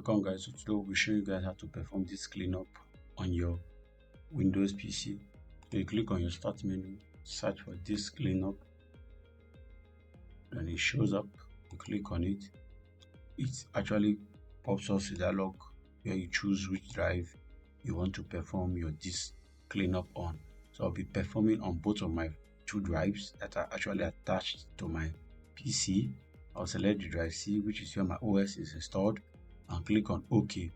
Welcome guys. So today we'll show you guys how to perform this cleanup on your Windows PC. So you click on your start menu, search for this cleanup, then it shows up. You click on it. It actually pops up a dialog where you choose which drive you want to perform your disk cleanup on. So I'll be performing on both of my two drives that are actually attached to my PC. I'll select the drive C, which is where my OS is installed, and click on OK.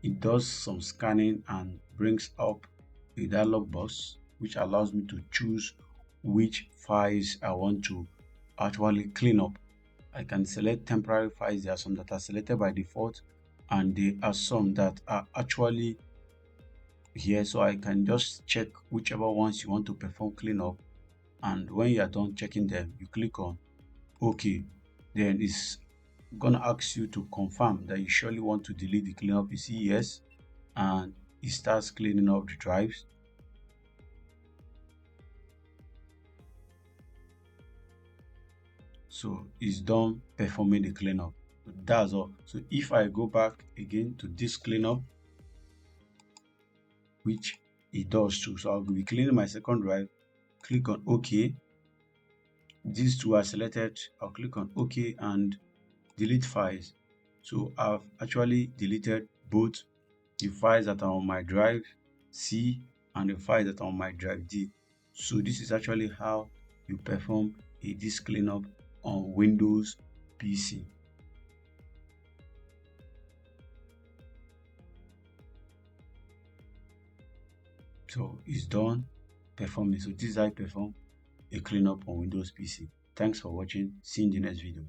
It does some scanning and brings up a dialog box which allows me to choose which files I want to actually clean up. I can select temporary files. There are some that are selected by default, and there are some that are actually here, so I can just check whichever ones you want to perform cleanup, and when you are done checking them, you click on OK. Then it's gonna ask you to confirm that you surely want to delete the cleanup. You see yes, and it starts cleaning up the drives. So it's done performing the cleanup. That's all. So if I go back again to this cleanup, which it does too, so I'll be cleaning my second drive, click on OK. These two are selected. I'll click on OK and delete files. So I've actually deleted both the files that are on my drive C and the files that are on my drive D. So this is actually how you perform a disk cleanup on Windows PC. So it's done performing. So this is how I perform a cleanup on Windows PC. Thanks for watching. See you in the next video.